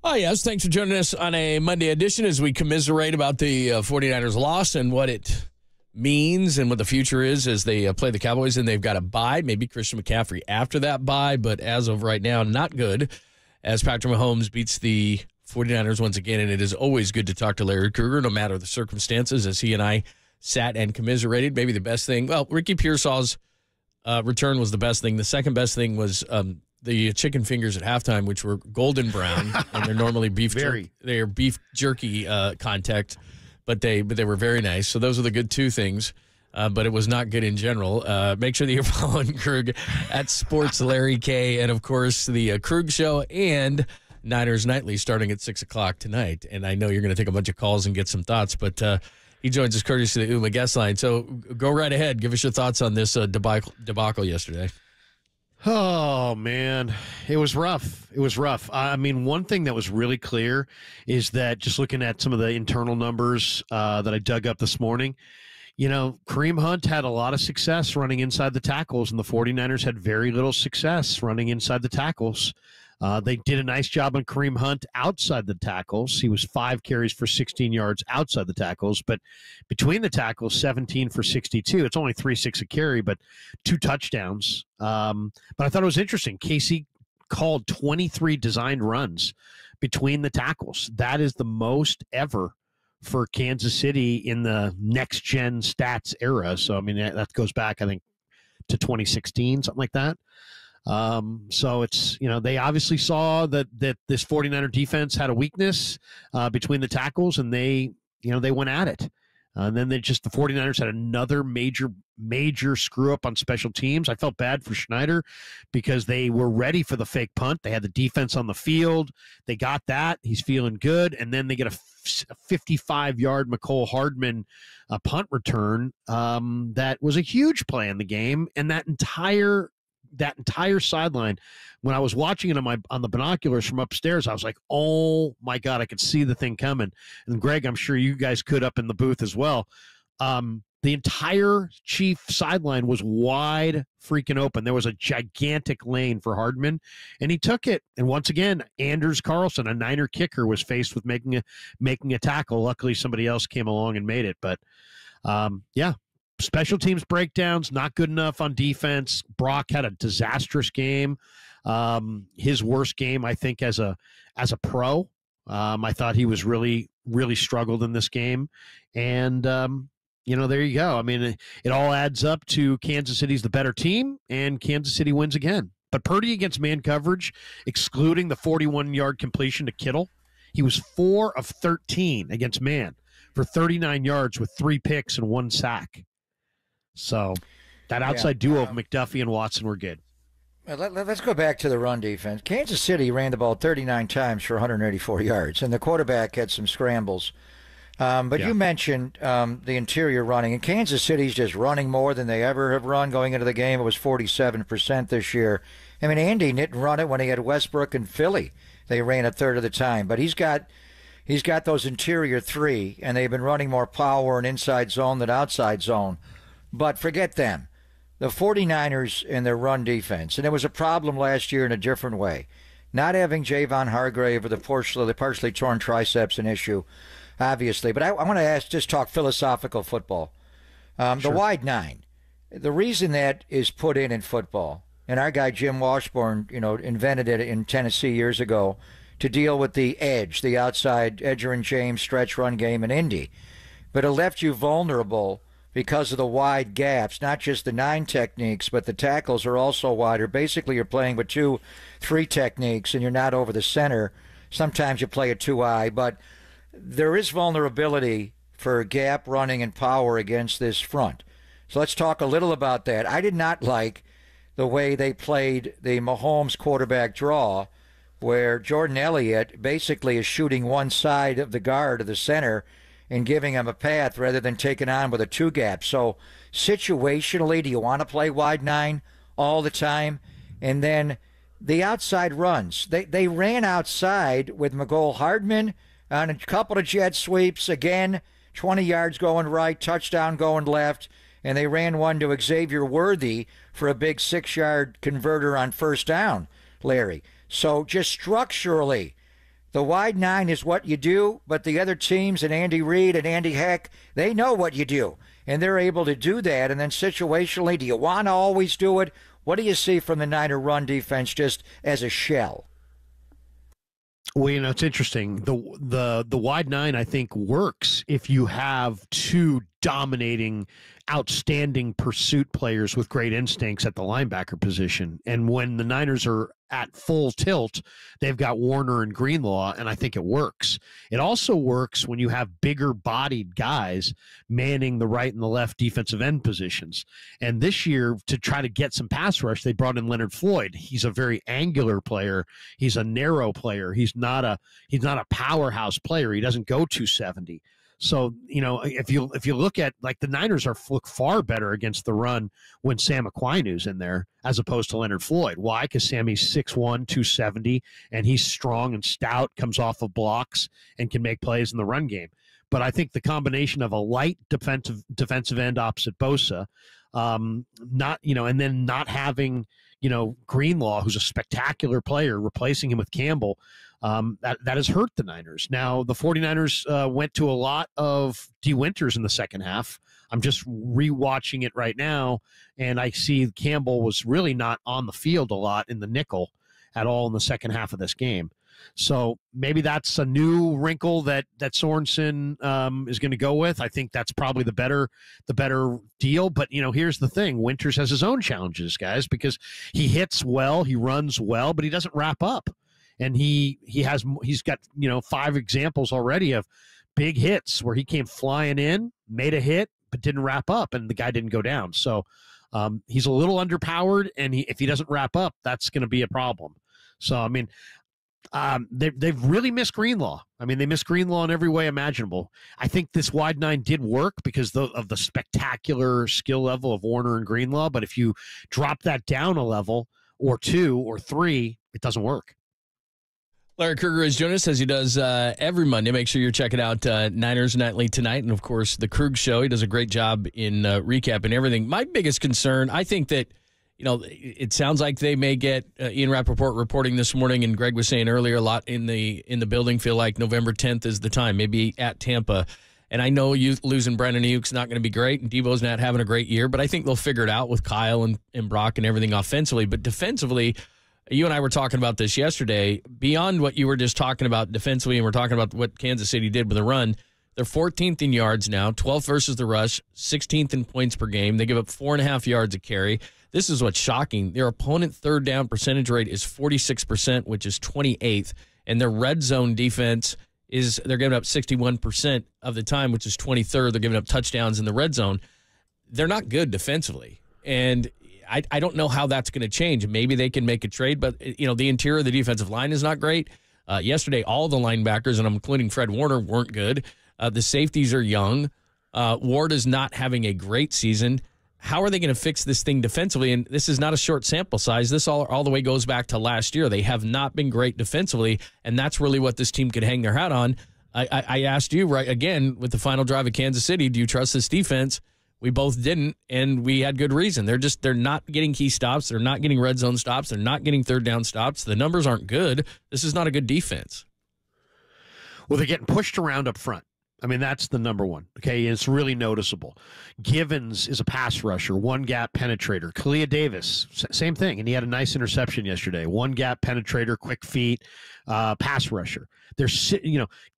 Oh, yes. Thanks for joining us on a Monday edition as we commiserate about the 49ers loss and what it means and what the future is as they play the Cowboys. And they've got a bye, maybe Christian McCaffrey after that bye, but as of right now, not good as Patrick Mahomes beats the 49ers once again. And it is always good to talk to Larry Krueger, no matter the circumstances, as he and I sat and commiserated. Maybe the best thing, well, Ricky Pearsall's return was the best thing. The second best thing was the chicken fingers at halftime, which were golden brown, and they're normally beef jerky contact, but they were very nice. So those are the good two things, but it was not good in general. Make sure that you're following Krug at Sports Larry K, and of course the Krug Show and Niners Nightly starting at 6 o'clock tonight. And I know you're going to take a bunch of calls and get some thoughts, but he joins us courtesy of the UMA guest line. So go right ahead. Give us your thoughts on this debacle yesterday. Oh, man, it was rough. It was rough. I mean, one thing that was really clear is that just looking at some of the internal numbers that I dug up this morning, you know, Kareem Hunt had a lot of success running inside the tackles, and the 49ers had very little success running inside the tackles. They did a nice job on Kareem Hunt outside the tackles. He was 5 carries for 16 yards outside the tackles, but between the tackles, 17 for 62. It's only 3.6 a carry, but 2 touchdowns. But I thought it was interesting. KC called 23 designed runs between the tackles. That is the most ever for Kansas City in the next-gen stats era. So, I mean, that goes back, I think, to 2016, something like that. So it's, you know, they obviously saw that this 49er defense had a weakness between the tackles, and they went at it. And then the 49ers had another major screw up on special teams. I felt bad for Schneider because they were ready for the fake punt. They had the defense on the field. They got that. He's feeling good. And then they get a 55-yard McCole Hardman punt return that was a huge play in the game. And that entire sideline, when I was watching it on the binoculars from upstairs, I was like, oh my God, I could see the thing coming. And Greg, I'm sure you guys could up in the booth as well. The entire Chief sideline was wide freaking open. There was a gigantic lane for Hardman, and he took it. And once again, Anders Carlson, a Niner kicker, was faced with making a tackle. Luckily, somebody else came along and made it. But special teams breakdowns, not good enough on defense. Brock had a disastrous game. His worst game, I think, as a pro. I thought he was really, really struggled in this game. And, there you go. I mean, it all adds up to Kansas City's the better team, and Kansas City wins again. But Purdy against man coverage, excluding the 41-yard completion to Kittle, he was 4 of 13 against man for 39 yards with 3 picks and 1 sack. So that outside duo of McDuffie and Watson were good. Let's go back to the run defense. Kansas City ran the ball 39 times for 184 yards, and the quarterback had some scrambles. You mentioned the interior running, and Kansas City's just running more than they ever have run going into the game. It was 47% this year. I mean, Andy didn't run it when he had Westbrook and Philly. They ran a third of the time, but he's got those interior 3, and they've been running more power and inside zone than outside zone. But forget them. The 49ers and their run defense, and it was a problem last year in a different way. Not having Javon Hargrave or the partially torn triceps an issue, obviously. But I want to just talk philosophical football. Sure. The wide 9. The reason that is put in football, and our guy Jim Washburn, invented it in Tennessee years ago to deal with the edge, the outside Edger and James stretch run game in Indy. But it left you vulnerable because of the wide gaps, not just the 9 techniques, but the tackles are also wider. Basically, you're playing with 2-3 techniques, and you're not over the center. Sometimes you play a 2-eye, but there is vulnerability for gap running and power against this front. So let's talk a little about that. I did not like the way they played the Mahomes quarterback draw, where Jordan Elliott basically is shooting one side of the guard of the center and giving him a path rather than taking on with a 2 gap. So situationally, do you want to play wide 9 all the time? And then the outside runs. They ran outside with McCole Hardman on a couple of jet sweeps. Again, 20 yards going right, touchdown going left. And they ran one to Xavier Worthy for a big 6-yard converter on first down, Larry. So just structurally, The wide nine is what you do, but the other teams and Andy Reid and Andy Heck, they know what you do, and they're able to do that. And then situationally, do you want to always do it? What do you see from the Niner run defense just as a shell? Well, it's interesting. The wide nine, I think, works if you have two dominating, outstanding pursuit players with great instincts at the linebacker position. And when the Niners are at full tilt, they've got Warner and Greenlaw, and I think it works. It also works when you have bigger bodied guys manning the right and the left defensive end positions. And this year, to try to get some pass rush, they brought in Leonard Floyd. He's a very angular player. He's a narrow player. He's not a powerhouse player. He doesn't go 270. So, if you look at, like, the Niners look far better against the run when Sam Equinu's in there as opposed to Leonard Floyd. Why? Because Sammy's 6'1", 270, and he's strong and stout, comes off of blocks, and can make plays in the run game. But I think the combination of a light defensive end opposite Bosa, and then not having, Greenlaw, who's a spectacular player, replacing him with Campbell, that has hurt the Niners. Now, the 49ers went to a lot of D. Winters in the second half. I'm just rewatching it right now, and I see Campbell was really not on the field a lot in the nickel at all in the second half of this game. So maybe that's a new wrinkle that Sorensen is going to go with. I think that's probably the better deal. But here's the thing: Winters has his own challenges, guys, because he hits well, he runs well, but he doesn't wrap up. And he's got 5 examples already of big hits where he came flying in, made a hit, but didn't wrap up, and the guy didn't go down. So he's a little underpowered, and if he doesn't wrap up, that's going to be a problem. So I mean, they've really missed Greenlaw. I mean, they missed Greenlaw in every way imaginable. I think this wide nine did work because of the spectacular skill level of Warner and Greenlaw. But if you drop that down a level or 2 or 3, it doesn't work. Larry Krueger is joining us as he does every Monday. Make sure you're checking out Niners Nightly tonight. And, of course, the Krueg Show. He does a great job in recapping everything. My biggest concern, I think that, it sounds like they may get Ian Rappaport reporting this morning, and Greg was saying earlier, a lot in the building feel like November 10th is the time, maybe at Tampa. And I know losing Brandon Ayuk's not going to be great, and Devo's not having a great year, but I think they'll figure it out with Kyle and Brock and everything offensively. But defensively, you and I were talking about this yesterday. Beyond what you were just talking about defensively, and we're talking about what Kansas City did with the run, they're 14th in yards now, 12th versus the rush, 16th in points per game. They give up 4.5 yards a carry. This is what's shocking. Their opponent third down percentage rate is 46%, which is 28th. And their red zone defense they're giving up 61% of the time, which is 23rd. They're giving up touchdowns in the red zone. They're not good defensively. And I don't know how that's going to change. Maybe they can make a trade, but the interior of the defensive line is not great. Yesterday, all the linebackers, and I'm including Fred Warner, weren't good. The safeties are young. Ward is not having a great season. How are they going to fix this thing defensively? And this is not a short sample size. This all the way goes back to last year. They have not been great defensively, and that's really what this team could hang their hat on. I asked you, right, again, with the final drive of Kansas City, do you trust this defense? We both didn't, and we had good reason. They're not getting key stops. They're not getting red zone stops. They're not getting third down stops. The numbers aren't good. This is not a good defense. Well, they're getting pushed around up front. I mean, that's the number one. Okay, it's really noticeable. Givens is a pass rusher, one gap penetrator. Kalia Davis, same thing, and he had a nice interception yesterday. One gap penetrator, quick feet, pass rusher.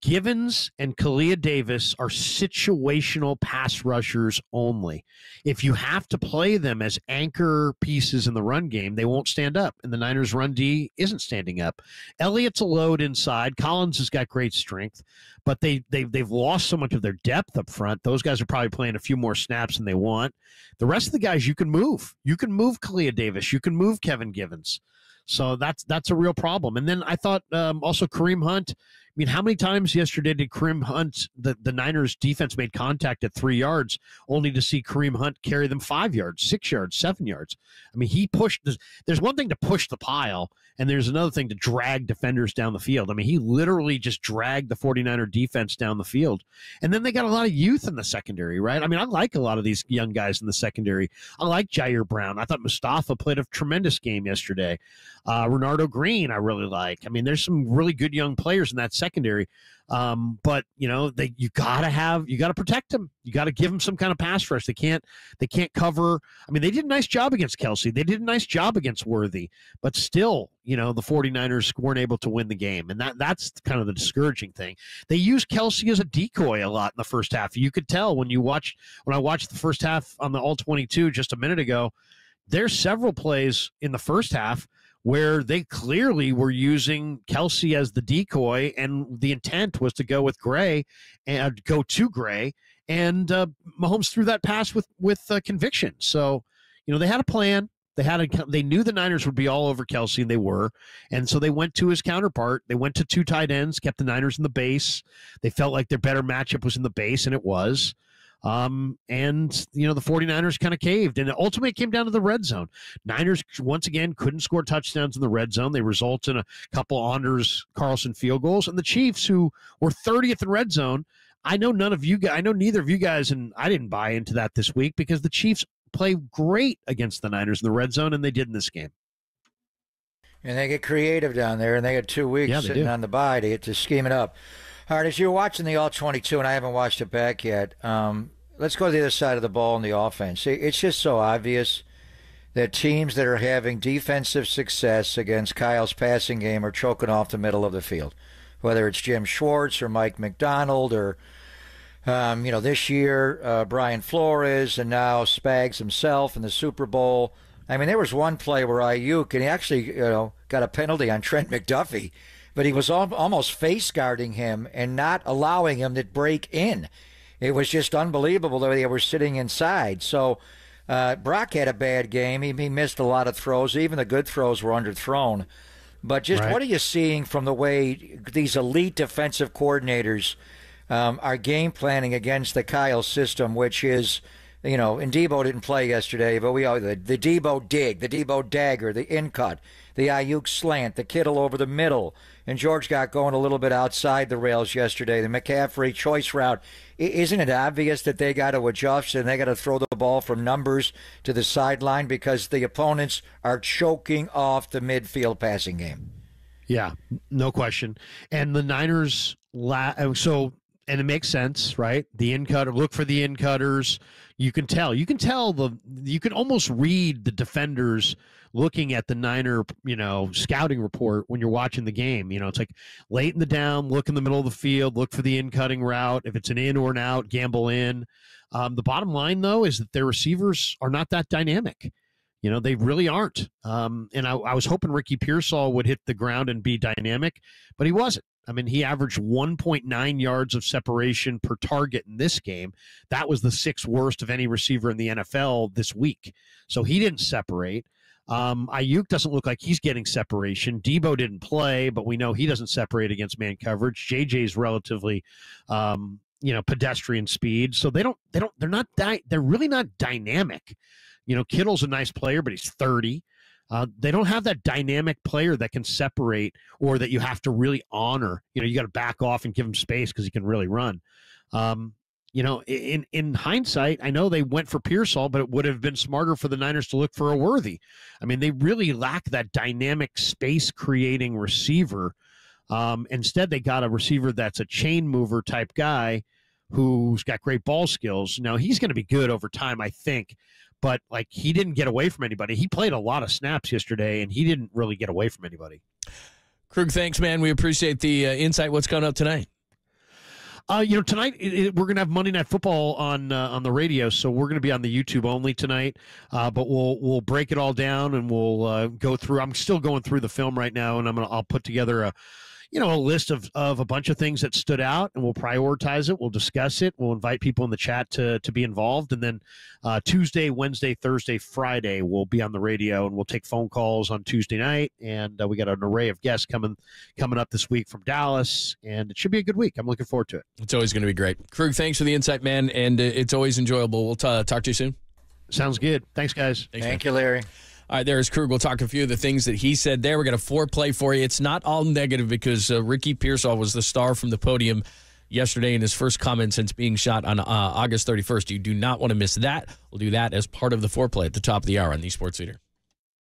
Givens and Kalia Davis are situational pass rushers only. If you have to play them as anchor pieces in the run game, they won't stand up, and the Niners' run D isn't standing up. Elliott's a load inside. Collins has got great strength, but they've lost so much of their depth up front. Those guys are probably playing a few more snaps than they want. The rest of the guys you can move. You can move Kalia Davis. You can move Kevin Givens. So that's a real problem. And then I thought also Kareem Hunt mean, how many times yesterday did Kareem Hunt, the Niners defense made contact at 3 yards, only to see Kareem Hunt carry them 5 yards, 6 yards, 7 yards? I mean, he pushed. There's one thing to push the pile, and there's another thing to drag defenders down the field. I mean, he literally just dragged the 49er defense down the field. And then they got a lot of youth in the secondary, right? I mean, I like a lot of these young guys in the secondary. I like Jair Brown. I thought Mustafa played a tremendous game yesterday. Renardo Green, I really like. I mean, there's some really good young players in that secondary. But you gotta protect them. You got to give them some kind of pass rush. They can't cover. I mean, they did a nice job against Kelsey. They did a nice job against Worthy, but still, the 49ers weren't able to win the game. And that's kind of the discouraging thing. They used Kelsey as a decoy a lot in the first half. You could tell when I watched the first half on the All 22 just a minute ago, there's several plays in the first half where they clearly were using Kelsey as the decoy, and the intent was to go with Gray and go to Gray, and Mahomes threw that pass with conviction. So, they had a plan. They knew the Niners would be all over Kelsey, and they were, and so they went to his counterpart. They went to 2 tight ends, kept the Niners in the base. They felt like their better matchup was in the base, and it was. And the 49ers kind of caved, and it ultimately came down to the red zone. Niners once again couldn't score touchdowns in the red zone. They result in a couple Anders Carlson field goals, and the Chiefs, who were 30th in red zone, I know neither of you guys, and I didn't buy into that this week, because the Chiefs play great against the Niners in the red zone, and they did in this game. And they get creative down there, and they had 2 weeks sitting on the bye to get to scheme it up. All right, as you're watching the All-22, and I haven't watched it back yet, let's go to the other side of the ball in the offense. It's just so obvious that teams that are having defensive success against Kyle's passing game are choking off the middle of the field, whether it's Jim Schwartz or Mike McDonald or, this year, Brian Flores, and now Spags himself in the Super Bowl. I mean, there was one play where Ayuk, and he actually got a penalty on Trent McDuffie, but he was almost face guarding him and not allowing him to break in. It was just unbelievable the way they were sitting inside. So Brock had a bad game. He missed a lot of throws. Even the good throws were underthrown. But just What are you seeing from the way these elite defensive coordinators are game planning against the Kyle system, which is, and Debo didn't play yesterday, but the Debo dig, the Debo dagger, the in-cut, the Ayuk slant, the Kittle over the middle. And George got going a little bit outside the rails yesterday. The McCaffrey choice route. Isn't it obvious that they got to adjust and they got to throw the ball from numbers to the sideline because the opponents are choking off the midfield passing game? Yeah, no question. And the Niners, and it makes sense, right? The in-cutter, look for the in-cutters. You can almost read the defenders looking at the Niner, scouting report when you're watching the game. It's like late in the down, look in the middle of the field, look for the in-cutting route. If it's an in or an out, gamble in. The bottom line, though, is that their receivers are not that dynamic. They really aren't. And I was hoping Ricky Pearsall would hit the ground and be dynamic, but he wasn't. I mean, he averaged 1.9 yards of separation per target in this game. That was the 6th worst of any receiver in the NFL this week. So he didn't separate. Ayuk doesn't look like he's getting separation. Debo didn't play, but we know he doesn't separate against man coverage. JJ's relatively, pedestrian speed. So they're really not dynamic. Kittle's a nice player, but he's 30. They don't have that dynamic player that can separate or that you have to really honor. You got to back off and give him space because he can really run. In hindsight, I know they went for Pearsall, but it would have been smarter for the Niners to look for a Worthy. I mean, they really lack that dynamic space-creating receiver. Instead, they got a receiver that's a chain mover type guy who's got great ball skills. Now, he's going to be good over time, I think. But, he didn't get away from anybody. He played a lot of snaps yesterday, and he didn't really get away from anybody. Krug, thanks, man. We appreciate the insight. What's coming up tonight? Tonight we're going to have Monday Night Football on the radio, so we're going to be on the YouTube only tonight. But we'll break it all down, and we'll go through. I'm still going through the film right now, and I'll put together a list of a bunch of things that stood out, and we'll prioritize it. We'll discuss it. We'll invite people in the chat to be involved. And then Tuesday, Wednesday, Thursday, Friday, we'll be on the radio, and we'll take phone calls on Tuesday night. And we got an array of guests coming up this week from Dallas, and it should be a good week. I'm looking forward to it. It's always going to be great. Krug, thanks for the insight, man, and it's always enjoyable. We'll talk to you soon. Sounds good. Thanks, guys. Thank you, Larry. All right, there's Krug. We'll talk a few of the things that he said there. We got a foreplay for you. It's not all negative because Ricky Pearsall was the star from the podium yesterday in his first comment since being shot on August 31st. You do not want to miss that. We'll do that as part of the foreplay at the top of the hour on the Sports Leader.